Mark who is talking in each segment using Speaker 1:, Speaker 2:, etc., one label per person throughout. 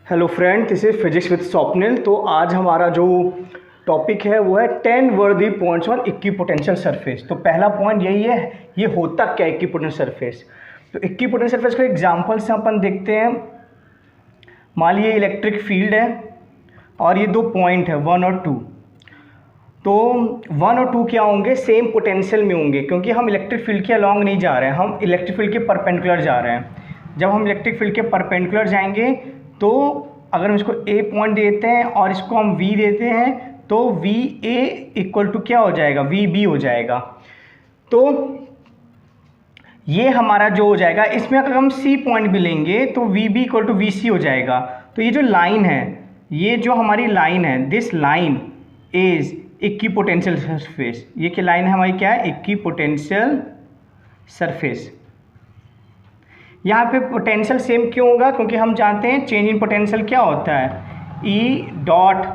Speaker 1: Hello friend, this is physics with Swapnil. तो आज हमारा जो टॉपिक है वो है 10 वर्दी पॉइंट्स ऑन इक्विपोटेंशियल सरफेस। तो पहला पॉइंट यही है, ये होता क्या इक्विपोटेंशियल सरफेस। तो इक्विपोटेंशियल सरफेस का एग्जांपल से अपन देखते हैं। मान लीजिए इलेक्ट्रिक फील्ड है और ये दो पॉइंट है 1 और 2। तो 1 और 2 क्या होंगे, सेम पोटेंशियल में होंगे, क्योंकि हम इलेक्ट्रिक फील्ड के अलॉन्ग नहीं जा रहे हैं, हम इलेक्ट्रिक फील्ड के परपेंडिकुलर जा रहे हैं। जब हम इलेक्ट्रिक फील्ड के परपेंडिकुलर जाएंगे तो अगर हम इसको ए पॉइंट देते हैं और इसको हम वी देते हैं तो वी ए इक्वल टू क्या हो जाएगा, वी बी हो जाएगा। तो ये हमारा जो हो जाएगा, इसमें अगर हम सी पॉइंट भी लेंगे तो V B equal to V C हो जाएगा। तो ये जो लाइन है, ये जो हमारी लाइन है, this line is equipotential surface. ये क्या लाइन है हमारी, क्या है, इक्विपोटेंशियल सरफेस। यहाँ पे पोटेंशियल सेम क्यों होगा, क्योंकि हम जानते हैं चेंज इन पोटेंशियल क्या होता है, ई डॉट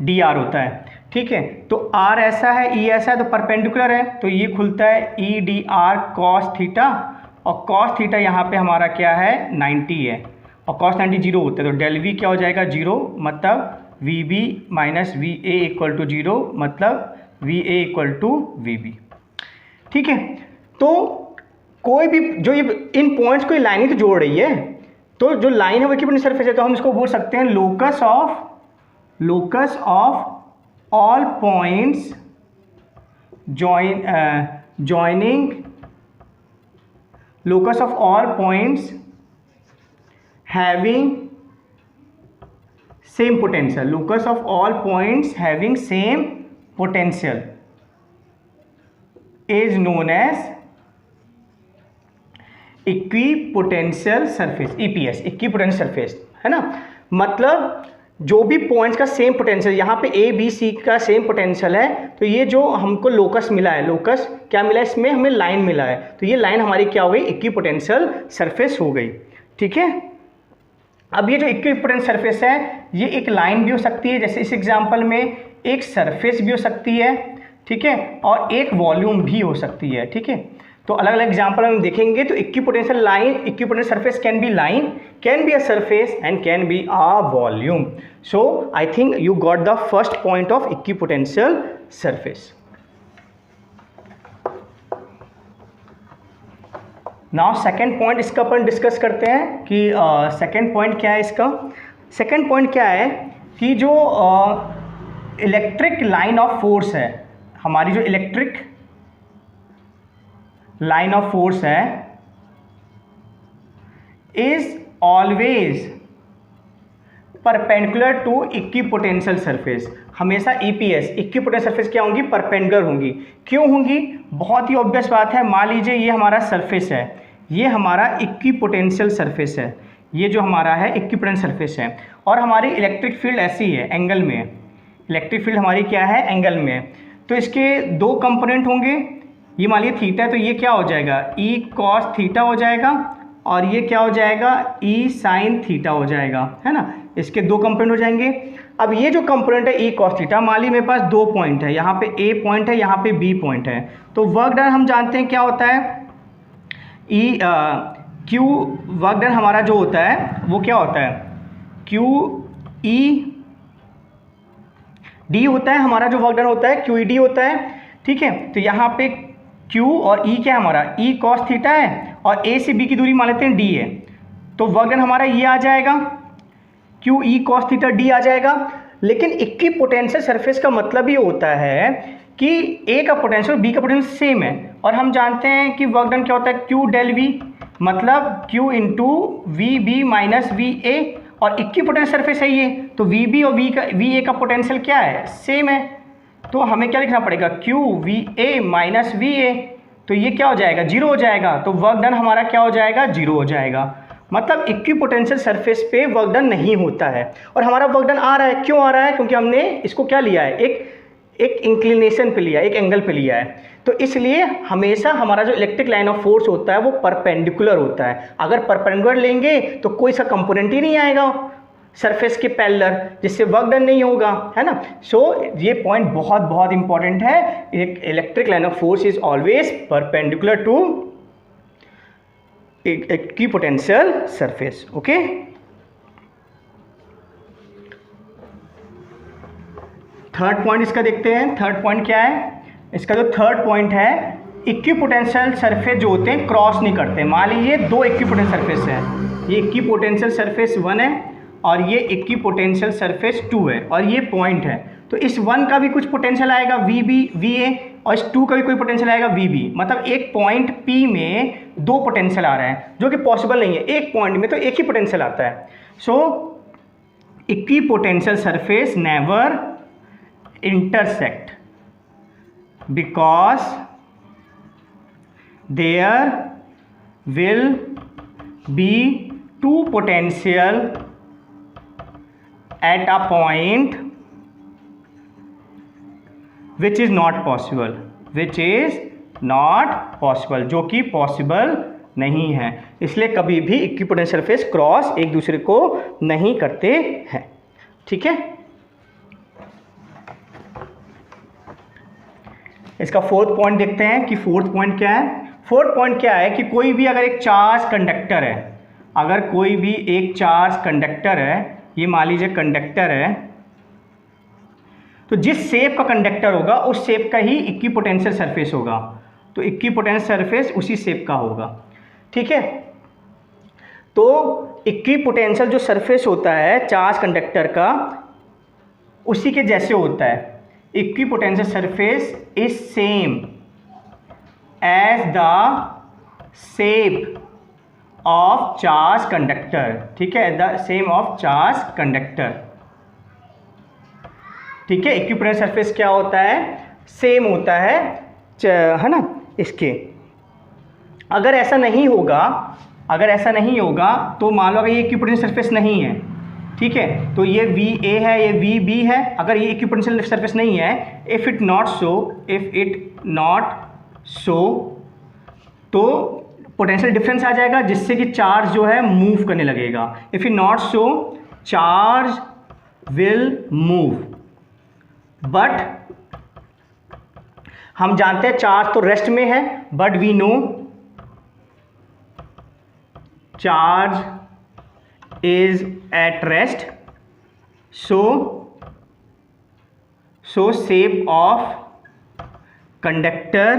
Speaker 1: डी आर होता है। ठीक है, तो आर ऐसा है, ई ऐसा है, तो परपेंडिकुलर है, तो ये खुलता है E D R cos theta, और कॉस थीटा यहाँ पे हमारा क्या है, 90 है, और कॉस 90 जीरो होता है। तो डेल वी क्या हो जाएगा, जीरो, मतलब V B minus V A equal to zero, मतलब V A equal to V B. ठीक है, तो कोई भी जो ये इन पॉइंट्स को लाइन ही तो जोड़ रही है, तो जो लाइन है वो इक्विपोटेंशियल सरफेस है, तो हम इसको बोल सकते हैं locus of all points joining, locus of all points having same potential, locus of all points having same potential is known as equipotential surface, EPS, equipotential surface, है ना। मतलब जो भी पॉइंट्स का सेम पोटेंशियल, यहाँ पे ए बी सी का same potential है, तो ये जो हमको लोकस मिला है, लोकस क्या मिला है, इसमें हमें लाइन मिला है, तो ये लाइन हमारी क्या हो गई, इक्विपोटेंशियल सरफेस हो गई। ठीक है, अब ये जो इक्विपोटेंशियल सरफेस है, ये एक लाइन भी हो सकती है, जैसे इस एग्जाम्पल में एक सरफेस भी हो सकती है, ठीक है, और एक वॉल्यूम भी हो सकती है। ठीक है, तो अलग अलग एग्जाम्पल हम देखेंगे। तो equipotential line, equipotential surface can be line, can be a surface and can be a volume. So I think you got the first point of equipotential surface. Now second point इसका अपन discuss करते हैं कि second point क्या है इसका। Second point क्या है कि जो इलेक्ट्रिक लाइन ऑफ फोर्स है, हमारी जो इलेक्ट्रिक लाइन ऑफ फोर्स है is always perpendicular to equipotential surface. हमेशा ईपीएस, इक्विपोटेंशियल सरफेस क्या होंगी, परपेंडिकुलर होंगी। क्यों होंगी, बहुत ही ऑब्वियस बात है। मान लीजिए ये हमारा सरफेस है, ये हमारा इक्विपोटेंशियल सरफेस है, ये जो हमारा है इक्विपोटेंशियल सरफेस है, और हमारी इलेक्ट्रिक फील्ड ऐसी है, एंगल में है, इलेक्ट्रिक फील्ड हमारी क्या है, एंगल में है। तो इसके दो कंपोनेंट होंगे, ये मान लीजिए थीटा है, तो ये क्या हो जाएगा, ई कॉस थीटा हो जाएगा, और ये क्या हो जाएगा, ई साइन थीटा हो जाएगा, है ना। इसके दो कंपोनेंट हो जाएंगे। अब ये जो कंपोनेंट है ई कॉस थीटा, मान लीजिए मेरे पास दो पॉइंट है, यहाँ पे ए पॉइंट है, यहाँ पे बी पॉइंट है, तो वर्क डन हम जानते हैं क्या होता है, ई क्यू, वर्क डन हमारा जो होता है वो क्या होता है, क्यू ई डी होता है, हमारा जो वर्क डन होता है क्यू ई डी होता है। ठीक है, तो यहाँ पे Q और E क्या है हमारा, E cos थीटा है, और A से B की दूरी मान लेते हैं D है, तो वर्क डन हमारा ये आ जाएगा, Q E cos theta D आ जाएगा। लेकिन इक्विपोटेंशियल सरफेस का मतलब ये होता है कि A का पोटेंशियल B का पोटेंशियल सेम है, और हम जानते हैं कि वर्क डन क्या होता है, Q डेल V, मतलब Q into V B minus V A, और इक्विपोटेंशियल सरफेस है ये, तो वी बी और वी ए का पोटेंशियल क्या है, सेम है, तो हमें क्या लिखना पड़ेगा, Q V A minus V ए, तो ये क्या हो जाएगा, जीरो हो जाएगा, तो वर्क डन हमारा क्या हो जाएगा, जीरो हो जाएगा। मतलब इक्विपोटेंशियल सरफेस पे वर्क डन नहीं होता है, और हमारा वर्क डन आ रहा है, क्यों आ रहा है, क्योंकि हमने इसको क्या लिया है, एक इंक्लिनेशन पे लिया है, एक एंगल पे लिया है। तो इसलिए हमेशा हमारा जो इलेक्ट्रिक लाइन ऑफ फोर्स होता है वो परपेंडिकुलर होता है। अगर परपेंडिकुलर लेंगे तो कोई सा कंपोनेंट ही नहीं आएगा सरफेस के पैरेलल, जिससे वर्क डन नहीं होगा, है ना। सो ये पॉइंट बहुत बहुत इंपॉर्टेंट है। एक electric line of force is always perpendicular to equipotential surface. Okay. Third point इसका देखते हैं। थर्ड पॉइंट क्या है? इसका जो थर्ड पॉइंट है, इक्विपोटेंशियल सरफेस जो होते हैं क्रॉस नहीं करते। मान लीजिए दो इक्विपोटेंशियल सरफेस है, ये इक्विपोटेंशियल सरफेस 1 है और ये इक्विपोटेंशियल सरफेस 2 है और ये पॉइंट है, तो इस 1 का भी कुछ पोटेंशियल आएगा VA और इस 2 का भी कोई पोटेंशियल आएगा VB। मतलब एक पॉइंट P में दो पोटेंशियल आ रहे हैं जो कि पॉसिबल नहीं है। एक पॉइंट में तो एक ही पोटेंशियल आता है। So equipotential surface never intersect because there will be two potential at a point which is not possible, जो कि पॉसिबल नहीं है। इसलिए कभी भी इक्विपोटेंशियल सरफेस क्रॉस एक दूसरे को नहीं करते हैं। ठीक है, इसका फोर्थ पॉइंट देखते हैं कि फोर्थ पॉइंट क्या है। फोर्थ पॉइंट क्या है कि कोई भी अगर एक चार्ज कंडक्टर है, अगर कोई भी एक चार्ज कंडक्टर है, ये मान लीजिए कंडक्टर है, तो जिस शेप का कंडक्टर होगा उस शेप का ही इक्विपोटेंशियल सरफेस होगा। तो इक्विपोटेंशियल सरफेस उसी शेप का होगा। ठीक है, तो इक्विपोटेंशियल जो सरफेस होता है चार्ज कंडक्टर का, उसी के जैसे होता है। Equipotential surface is same as the shape of charge conductor. ठीक है, the same of charge conductor. ठीक है, इक्विपोटेंशियल सरफेस क्या होता है? सेम होता है ना इसके। अगर ऐसा नहीं होगा तो मान लो अगर ये इक्विपोटेंशियल सरफेस नहीं है, ठीक है, तो ये VA है, ये VB है। अगर ये इक्विपोटेंशियल सरफेस नहीं है, इफ इट नॉट सो तो पोटेंशियल डिफरेंस आ जाएगा, जिससे कि चार्ज जो है मूव करने लगेगा। If it not so charge will move. But हम जानते हैं चार्ज तो रेस्ट में है, but we know charge is at rest, so shape of conductor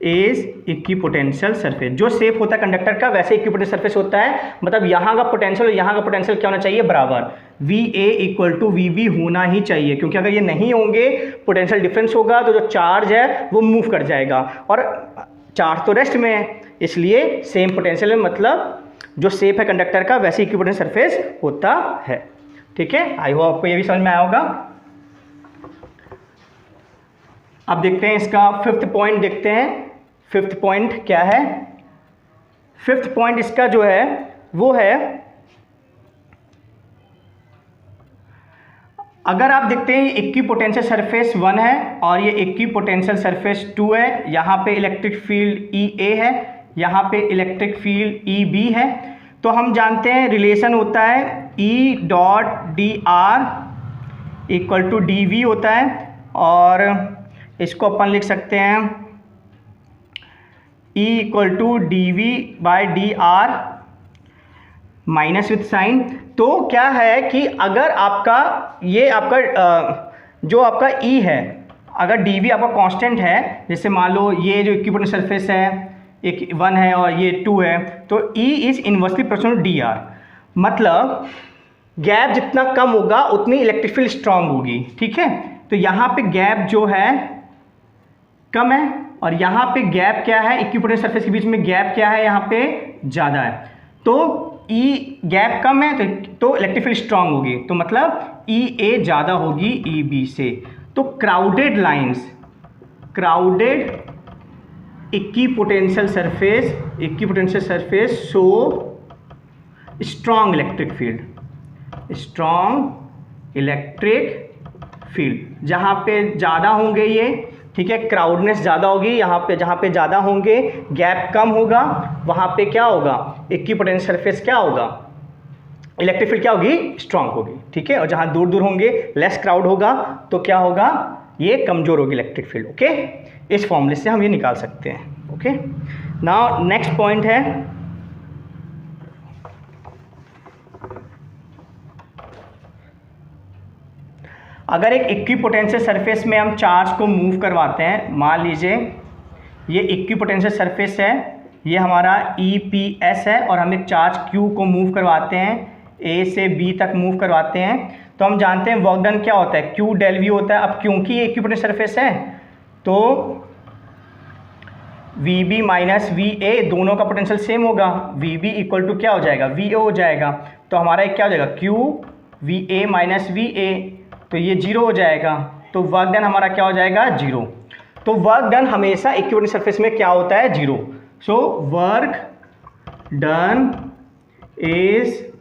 Speaker 1: is equipotential surface. जो शेप होता है कंडक्टर का वैसे इक्विपोटेंशियल सरफेस होता है। मतलब यहाँ का पोटेंशियल और यहाँ का पोटेंशियल क्या होना चाहिए? बराबर। VA = VB होना ही चाहिए, क्योंकि अगर ये नहीं होंगे पोटेंशियल डिफरेंस होगा तो जो चार्ज है वो मूव कर जाएगा और चार्ज तो रेस्ट में है, इसलिए सेम पोटेंशियल में मतलब जो शेप है कंडक्टर का वैसे इक्विपोटेंशियल सरफेस होता है। ठीक है, आई होप आपको ये भी समझ में आया होगा। अब देखते हैं इसका फिफ्थ पॉइंट देखते हैं। फिफ्थ पॉइंट क्या है? फिफ्थ पॉइंट इसका जो है वो है, अगर आप देखते हैं इक्विपोटेंशियल सरफेस 1 है और ये इक्विपोटेंशियल सरफेस 2 है, यहाँ पे इलेक्ट्रिक फील्ड EA है, यहाँ पे इलेक्ट्रिक फील्ड EB है। तो हम जानते हैं रिलेशन होता है E.dr = dV होता है, और इसको अपन लिख सकते हैं E = dV/dr minus with sign. तो क्या है कि अगर आपका ये जो आपका E है, अगर dV आपका कांस्टेंट है, जैसे मान लो ये जो इक्विपोटेंशियल सरफेस है एक 1 है और ये 2 है, तो E is inversely proportional to dr। मतलब गैप जितना कम होगा उतनी इलेक्ट्रिक फील्ड स्ट्रांग होगी। ठीक है, तो यहाँ पे गैप जो है कम है और यहाँ पे गैप क्या है, इक्विपोटेंशियल सरफेस के बीच में गैप क्या है, यहाँ पे ज़्यादा है। तो E गैप कम है तो इलेक्ट्रिक फील्ड स्ट्रांग होगी, तो मतलब EA ज़्यादा होगी EB से। तो crowded lines, crowded equipotential surface show strong electric field. जहाँ पे ज़्यादा होंगे ये, ठीक है, क्राउडनेस ज़्यादा होगी, यहाँ पे जहाँ पे ज़्यादा होंगे गैप कम होगा, वहाँ पे क्या होगा, इक्विपोटेंशियल सरफेस क्या होगा, इलेक्ट्रिक फील्ड क्या होगी, स्ट्रांग होगी। ठीक है, और जहाँ दूर दूर होंगे लेस क्राउड होगा तो क्या होगा, ये कमज़ोर होगी इलेक्ट्रिक फील्ड। ओके, इस फॉर्मूले से हम ये निकाल सकते हैं। ओके, नाउ नेक्स्ट पॉइंट है अगर एक इक्विपोटेंशियल सरफेस में हम चार्ज को मूव करवाते हैं, मान लीजिए ये इक्विपोटेंशियल सरफेस है, ये हमारा EPS है और हम एक चार्ज Q को मूव करवाते हैं, A से B तक मूव करवाते हैं, तो हम जानते हैं वर्क डन क्या होता है, Q del V होता है। अब क्योंकि ये इक्विपोटेंशियल सरफेस है तो VB माइनस VA दोनों का पोटेंशियल सेम होगा, VB इक्वल टू क्या हो जाएगा, VA हो जाएगा। तो हमारा एक क्या हो जाएगा, Q VA माइनस VA, तो ये 0 हो जाएगा, तो वर्क डन हमारा क्या हो जाएगा, 0। तो वर्क डन हमेशा इक्विपोटेंशियल सरफेस में क्या होता है, 0। So work done is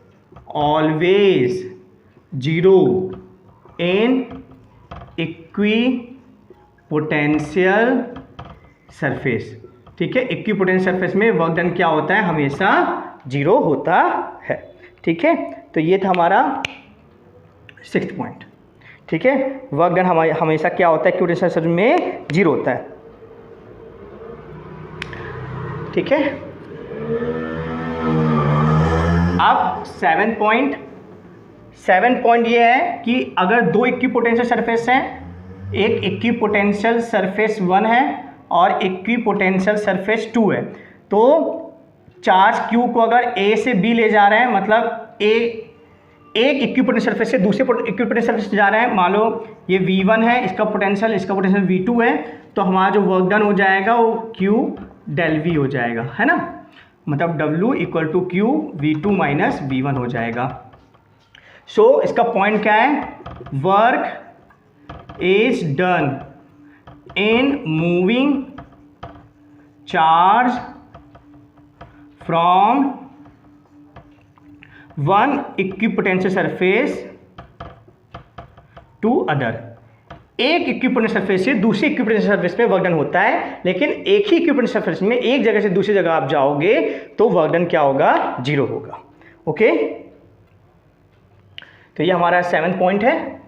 Speaker 1: always 0 in equipotential surface. ठीक है, इक्विपोटेंशियल सरफेस में वर्क डन क्या होता है, हमेशा 0 होता है। ठीक है, तो ये था हमारा 6th पॉइंट। ठीक है, वर्क डन हमेशा क्या होता है, इक्विपोटेंशियल सरफेस में 0 होता है। ठीक है, अब 7 पॉइंट ये है कि अगर दो इक्विपोटेंशियल सरफेस हैं, एक इक्विपोटेंशियल सरफेस 1 है और इक्विपोटेंशियल सरफेस 2 है, तो चार्ज Q को अगर A से B ले जा रहे हैं, मतलब एक इक्विपोटेंशियल सरफेस से दूसरे इक्विपोटेंशियल सरफेस जा रहे हैं, मान लो ये V1 है, इसका पोटेंशियल V2 है, तो हमारा जो वर्क डन हो जाएगा वो Q del V हो जाएगा, है ना, मतलब W equal to Q V2 minus V1 हो जाएगा। सो इसका पॉइंट क्या है, work is done in moving charge from one equipotential surface to other. एक इक्विपोटेंशियल सरफेस से दूसरे इक्विपोटेंशियल सरफेस में वर्क डन होता है, लेकिन एक ही इक्विपोटेंशियल सरफेस में एक जगह से दूसरी जगह आप जाओगे तो वर्क डन क्या होगा, 0 होगा। ओके, तो ये हमारा 7th पॉइंट है।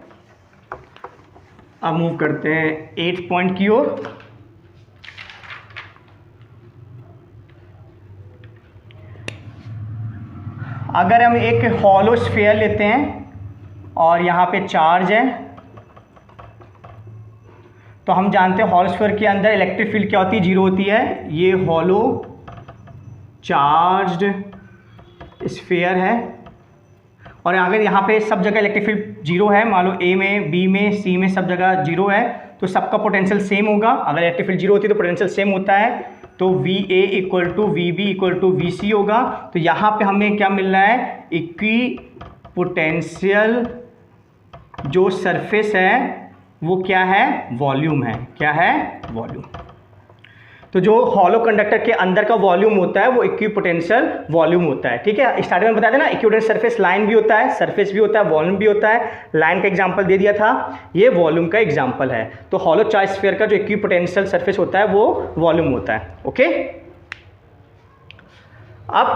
Speaker 1: अब मूव करते हैं 8th पॉइंट की ओर। अगर हम एक हॉलो स्फीयर लेते हैं और यहाँ पे चार्ज है, तो हम जानते हैं हॉलो स्फीयर के अंदर इलेक्ट्रिक फील्ड क्या होती है, 0 होती है। ये हॉलो चार्ज्ड स्फीयर है और अगर यहाँ पे सब जगह इलेक्ट्रिक फील्ड 0 है, मान लो A में, B में, C में सब जगह 0 है, तो सबका पोटेंशियल सेम होगा। अगर इलेक्ट्रिक फील्ड 0 होती है तो पोटेंशियल सेम होता है, तो VA equal to VB equal to VC होगा। तो यहाँ पे हमें क्या मिल रहा है, इक्विपोटेंशियल जो सरफेस है वो क्या है, वॉल्यूम है। क्या है, वॉल्यूम। तो जो हॉलो कंडक्टर के अंदर का वॉल्यूम होता है वो इक्विपोटेंशियल वॉल्यूम होता है। ठीक है, स्टार्टिंग में बताया था ना, इक्विपोटेंशियल सरफेस लाइन भी होता है, सरफेस भी होता है, वॉल्यूम भी होता है। लाइन का एग्जांपल दे दिया था, ये वॉल्यूम का एग्जांपल है। तो हॉलो चार्ज स्फीयर का जो इक्विपोटेंशियल सरफेस होता है वो वॉल्यूम होता है। ओके, अब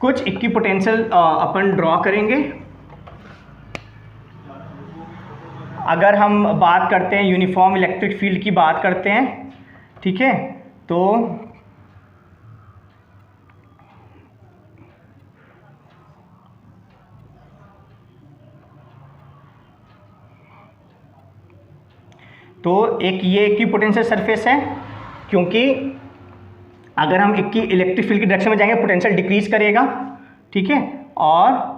Speaker 1: कुछ इक्विपोटेंशियल अपन ड्रॉ करेंगे। अगर हम बात करते हैं यूनिफॉर्म इलेक्ट्रिक फील्ड की बात करते हैं, ठीक है, तो एक ये इक्विपोटेंशियल सरफेस है, क्योंकि अगर हम इलेक्ट्रिक फील्ड की डायरेक्शन में जाएंगे पोटेंशियल डिक्रीज करेगा। ठीक है, और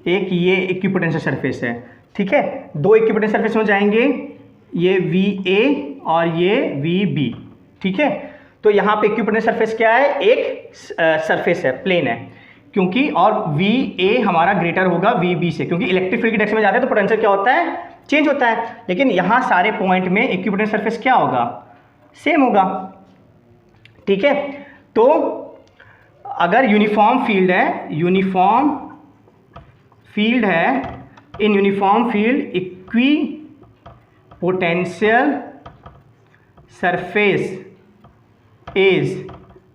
Speaker 1: एक ये इक्विपोटेंशियल सरफेस है। ठीक है, दो इक्विपोटेंशियल सरफेस में जाएंगे, ये VA और ये VB। ठीक है, तो यहाँ पे इक्विपोटेंशियल सरफेस क्या है, एक सरफेस है, प्लेन है, क्योंकि और VA हमारा ग्रेटर होगा VB से, क्योंकि इलेक्ट्रिक फील्ड की डायरेक्शन में जाते हैं तो पोटेंशियल क्या होता है, चेंज होता है। लेकिन यहाँ सारे पॉइंट में इक्विपोटेंशियल सरफेस क्या होगा, सेम होगा। ठीक है, तो अगर यूनिफॉर्म फील्ड है, in uniform field equipotential surface is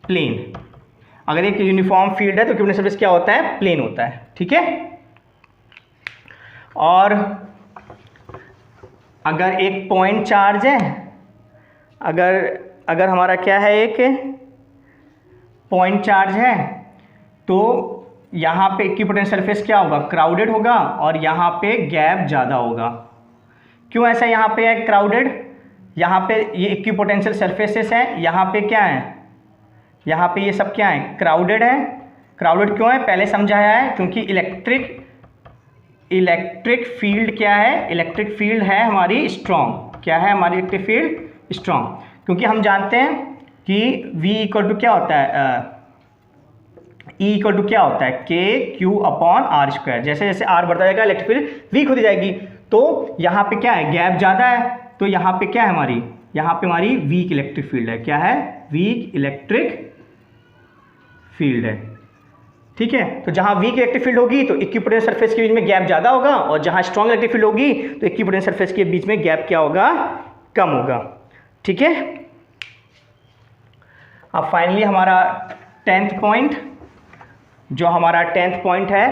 Speaker 1: plane. अगर एक यूनिफॉर्म फील्ड है तो इक्विपोटेंशियल सरफेस क्या होता है, प्लेन होता है। ठीक है, और अगर एक पॉइंट चार्ज है, अगर हमारा क्या है, एक पॉइंट चार्ज है, तो यहाँ पे इक्विपोटेंशियल सरफेस क्या होगा, क्राउडेड होगा, और यहाँ पे गैप ज़्यादा होगा। क्यों ऐसा यहाँ पे है क्राउडेड, यहाँ पे ये इक्विपोटेंशियल सरफेसेस हैं, यहाँ पे क्या है, यहाँ पे ये सब क्या है, क्राउडेड है। क्राउडेड क्यों है पहले समझाया है, क्योंकि इलेक्ट्रिक फील्ड क्या है, इलेक्ट्रिक फील्ड है हमारी स्ट्रॉन्ग। क्या है हमारी इलेक्ट्रिक फील्ड, स्ट्रॉन्ग। क्योंकि हम जानते हैं कि V इक्वल टू क्या होता है, E इक्वल टू क्या होता है, के क्यू अपॉन आर स्क्वायर। जैसे जैसे आर बढ़ता जाएगा इलेक्ट्रिक फील्ड वीक होती जाएगी। तो यहाँ पे क्या है, गैप ज़्यादा है, तो यहाँ पे क्या है हमारी, यहाँ पे हमारी वीक इलेक्ट्रिक फील्ड है। क्या है, वीक इलेक्ट्रिक फील्ड है। ठीक है, तो जहाँ वीक इलेक्ट्रिक फील्ड होगी तो इक्विपोटेंशियल सरफेस के बीच में गैप ज़्यादा होगा, और जहाँ स्ट्रॉन्ग इलेक्ट्रिक फील्ड होगी तो इक्विपोटेंशियल सरफेस के बीच में गैप क्या होगा, कम होगा। ठीक है, अब फाइनली हमारा 10th पॉइंट, जो हमारा 10th पॉइंट है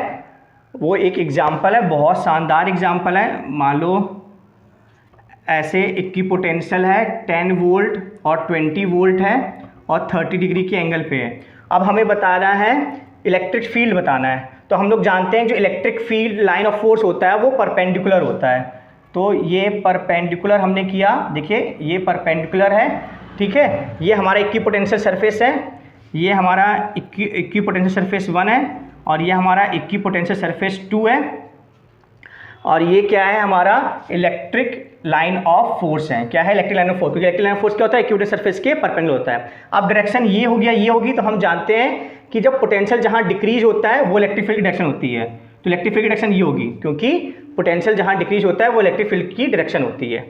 Speaker 1: वो एक एग्जाम्पल है, बहुत शानदार एग्जाम्पल है। मान लो ऐसे इक्विपोटेंशियल है 10 वोल्ट और 20 वोल्ट है और 30 डिग्री के एंगल पे है। अब हमें बता रहा है इलेक्ट्रिक फील्ड बताना है। तो हम लोग जानते हैं जो electric field line of force होता है वो परपेंडिकुलर होता है। तो ये परपेंडिकुलर हमने किया, देखिए ये परपेंडिकुलर है। ठीक है, ये हमारा इक्विपोटेंशियल सरफेस है, ये हमारा इक्विपोटेंशियल सरफेस 1 है, और ये हमारा इक्विपोटेंशियल सरफेस 2 है, और ये क्या है हमारा इलेक्ट्रिक लाइन ऑफ फोर्स है। क्या है, इलेक्ट्रिक लाइन ऑफ फोर्स। क्योंकि इलेक्ट्रिक लाइन ऑफ फोर्स क्या होता है, इक्विपोटेंशियल सरफेस के परपेंडिकुलर होता है। अब डायरेक्शन ये हो गया, ये होगी, तो हम जानते हैं कि जब पोटेंशियल जहाँ डिक्रीज होता है वो इलेक्ट्रिक फील्ड की डायरेक्शन होती है। तो इलेक्ट्रिक फील्ड की डायरेक्शन ये होगी, क्योंकि पोटेंशियल जहाँ डिक्रीज होता है वो इलेक्ट्रिक फील्ड की डायरेक्शन होती है।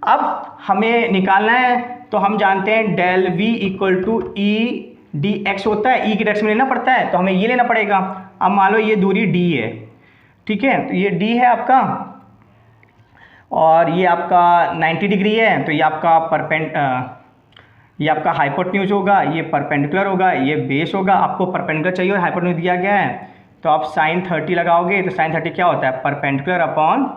Speaker 1: अब हमें निकालना है, तो हम जानते हैं del V equal to E D X होता है, ई की डायरेक्शन में लेना पड़ता है, तो हमें ये लेना पड़ेगा। अब मान लो ये दूरी डी है, ठीक है, तो ये डी है आपका, और ये आपका 90 डिग्री है, तो ये आपका ये आपका हाइपोटेन्यूज होगा, ये परपेंडिकुलर होगा, ये बेस होगा। आपको परपेंडिकुलर चाहिए और हाइपोटेन्यूज दिया गया है, तो आप साइन 30 लगाओगे, तो साइन 30 क्या होता है, परपेंडिकुलर अपॉन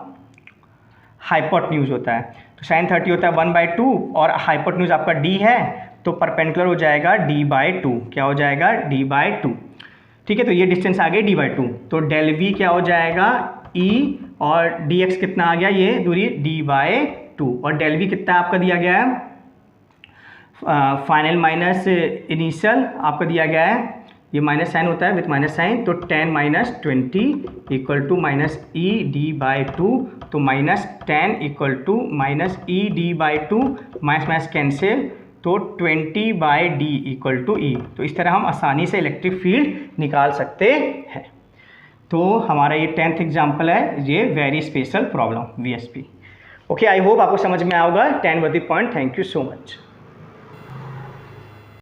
Speaker 1: हाइपोटेन्यूज होता है। तो साइन 30 होता है 1/2, और हाइपोटेन्यूज आपका डी है, तो परपेंडिकुलर हो जाएगा d/2। क्या हो जाएगा, d/2। ठीक है, तो ये डिस्टेंस आ गई d/2, तो डेल वी क्या हो जाएगा, e, और dx कितना आ गया, ये दूरी d/2, और डेल वी कितना आपका दिया गया है, फाइनल माइनस इनिशियल आपका दिया गया है, ये माइनस साइन होता है विथ माइनस साइन, तो 10 - 20 equal to minus E d/2, तो minus 10 equal to minus E d/2, minus minus cancel, तो 20/d इक्वल टू ई। तो इस तरह हम आसानी से इलेक्ट्रिक फील्ड निकाल सकते हैं। तो हमारा ये 10th एग्जाम्पल है, ये very special problem VSP। Okay, I hope आपको समझ में आएगा 10 वर्दी point. Thank you so much.